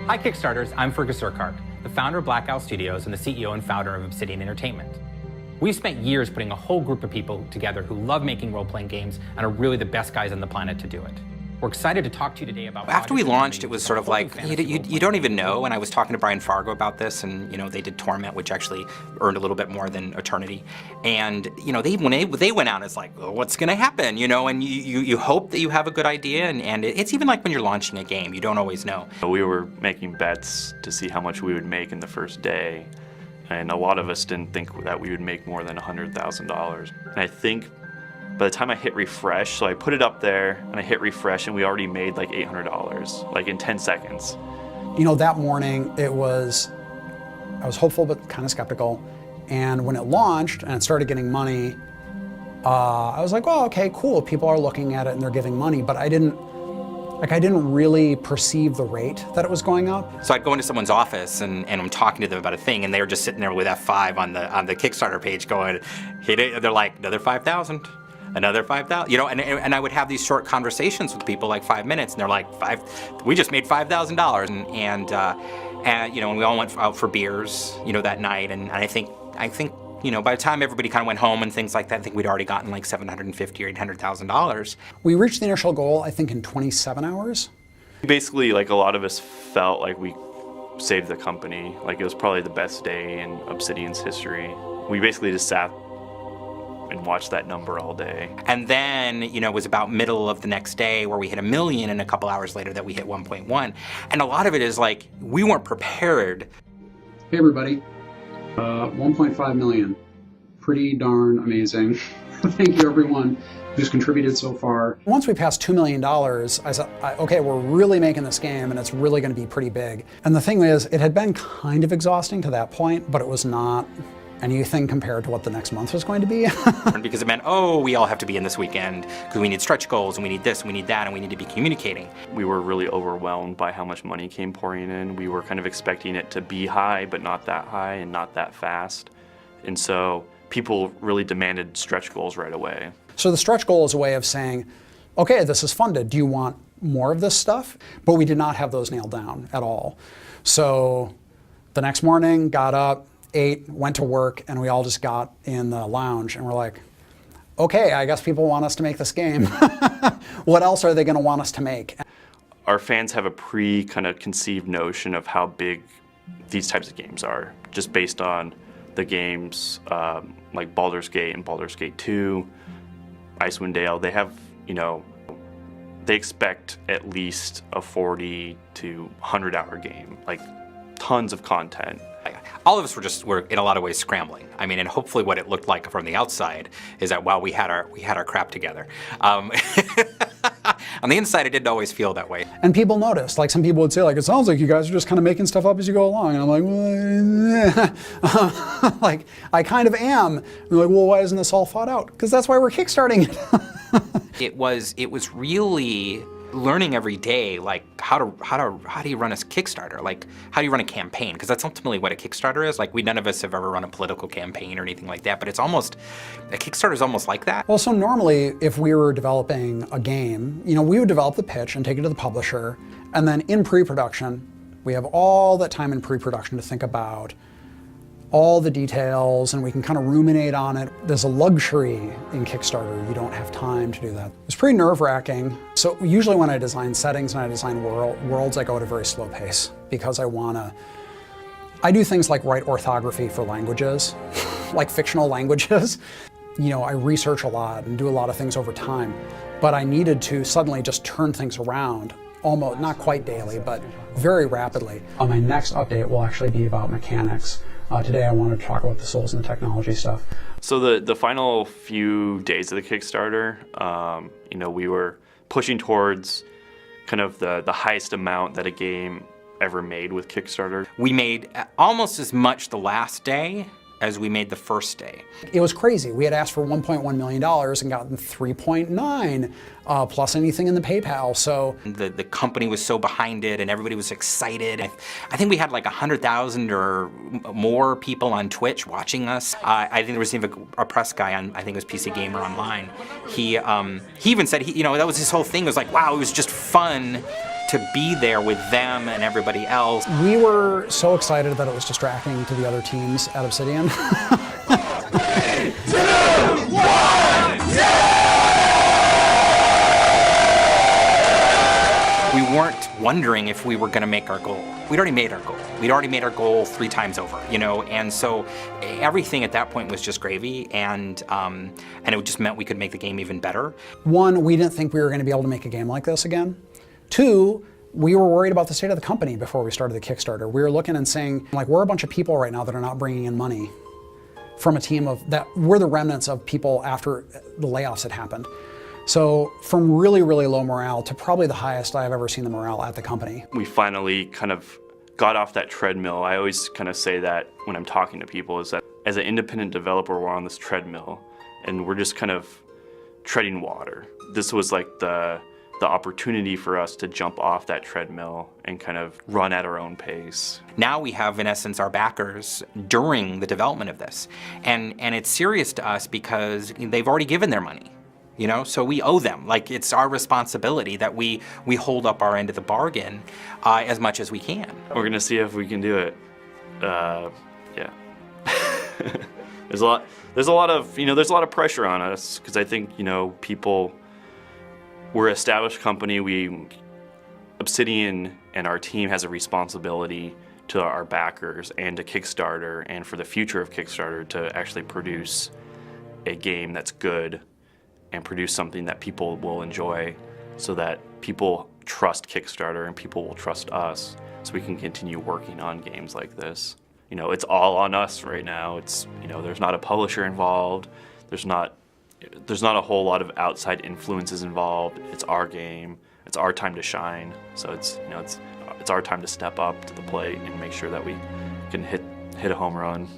Hi Kickstarters, I'm Fergus Urquhart, the founder of Black Owl Studios and the CEO and founder of Obsidian Entertainment. We've spent years putting a whole group of people together who love making role-playing games and are really the best guys on the planet to do it. We're excited to talk to you today about... After we launched, it was sort of like, you don't even know, and I was talking to Brian Fargo about this, and they did Torment, which actually earned a little bit more than Eternity. And when they went out, it's like, well, what's gonna happen, and you hope that you have a good idea, and it's even like when you're launching a game, you don't always know. We were making bets to see how much we would make in the first day, and a lot of us didn't think that we would make more than $100,000. And I think by the time I hit refresh, so I put it up there and I hit refresh and we already made like $800, like in 10 seconds. That morning I was hopeful but kind of skeptical. And when it launched and it started getting money, I was like, oh, okay, cool. People are looking at it and they're giving money, but I didn't really perceive the rate that it was going up. So I'd go into someone's office and I'm talking to them about a thing, and they were just sitting there with F5 on the Kickstarter page going, hey, they're like, another 5,000. Another 5,000, and I would have these short conversations with people, like 5 minutes, and they're like, we just made $5,000, and we all went out for beers, that night, and I think, by the time everybody kind of went home and things like that, I think we'd already gotten like $750,000 or $800,000. We reached the initial goal, I think, in 27 hours. Basically, like, a lot of us felt like we saved the company. Like, it was probably the best day in Obsidian's history. We basically just sat and watch that number all day. And then, it was about middle of the next day where we hit 1 million, and a couple hours later that we hit 1.1. And a lot of it is like, we weren't prepared. Hey everybody, 1.5 million. Pretty darn amazing. Thank you everyone who's contributed so far. Once we passed $2 million, I said, okay, we're really making this game and it's really gonna be pretty big. And the thing is, it had been kind of exhausting to that point, but it was not anything compared to what the next month was going to be. Because it meant, we all have to be in this weekend because we need stretch goals and we need this and we need that and we need to be communicating. We were really overwhelmed by how much money came pouring in. We were kind of expecting it to be high, but not that high and not that fast. And so people really demanded stretch goals right away. So the stretch goal is a way of saying, okay, this is funded. Do you want more of this stuff? But we did not have those nailed down at all. So the next morning, got up, ate, went to work, and we all just got in the lounge and we're like, okay, I guess people want us to make this game. What else are they going to want us to make? Our fans have a kind of conceived notion of how big these types of games are, just based on the games like Baldur's Gate and Baldur's Gate 2, Icewind Dale. They have, they expect at least a 40 to 100 hour game, like tons of content. All of us were in a lot of ways scrambling. I mean, and hopefully what it looked like from the outside is that, wow, we had our crap together. On the inside, it didn't always feel that way. And people noticed. Like, some people would say, like, it sounds like you guys are just kind of making stuff up as you go along. And I'm like, well, like, I kind of am. And they're like, well, why isn't this all thought out? Because that's why we're kickstarting it. It was really learning every day, like how do you run a Kickstarter? Like, how do you run a campaign? Because that's ultimately what a Kickstarter is. Like, none of us have ever run a political campaign or anything like that, but it's almost, a Kickstarter is almost like that. Well, so normally if we were developing a game, we would develop the pitch and take it to the publisher, and then in pre-production, we have all that time in pre-production to think about all the details, and we can kind of ruminate on it. There's a luxury in Kickstarter. You don't have time to do that. It's pretty nerve-wracking. So usually when I design settings and I design worlds, I go at a very slow pace because I do things like write orthography for languages, like fictional languages. I research a lot and do a lot of things over time, but I needed to suddenly just turn things around, almost, not quite daily, but very rapidly. My next update will actually be about mechanics. Today I wanted to talk about the souls and the technology stuff. So the final few days of the Kickstarter, we were pushing towards kind of the highest amount that a game ever made with Kickstarter. We made almost as much the last day as we made the first day. It was crazy. We had asked for $1.1 million and gotten 3.9 plus anything in the PayPal. So the company was so behind it and everybody was excited. I think we had like 100,000 or more people on Twitch watching us. I think there was even a press guy on, I think it was PC Gamer Online. He even said, that was his whole thing. It was like, wow, it was just fun to be there with them and everybody else. We were so excited that it was distracting to the other teams at Obsidian. We weren't wondering if we were going to make our goal. We'd already made our goal. We'd already made our goal 3 times over, you know, and so everything at that point was just gravy, and it just meant we could make the game even better. 1, we didn't think we were going to be able to make a game like this again. 2, we were worried about the state of the company before we started the Kickstarter. We were looking and saying, like, we're a bunch of people right now that are not bringing in money from a team of that. We're the remnants of people after the layoffs had happened. So from really, really low morale to probably the highest I've ever seen the morale at the company. We finally kind of got off that treadmill. I always kind of say that when I'm talking to people, is that as an independent developer, we're on this treadmill and we're just kind of treading water. This was like the opportunity for us to jump off that treadmill and kind of run at our own pace. Now we have, in essence, our backers during the development of this. And it's serious to us because they've already given their money. You know, so we owe them. Like, it's our responsibility that we hold up our end of the bargain as much as we can. We're gonna see if we can do it. Yeah. There's a lot of pressure on us because I think, you know, we're an established company. Obsidian and our team has a responsibility to our backers and to Kickstarter and for the future of Kickstarter to actually produce a game that's good and produce something that people will enjoy so that people trust Kickstarter and people will trust us so we can continue working on games like this. You know, it's all on us right now. It's, you know, there's not a publisher involved. There's not a whole lot of outside influences involved. It's our game. It's our time to shine. So it's, you know, it's our time to step up to the plate and make sure that we can hit a home run.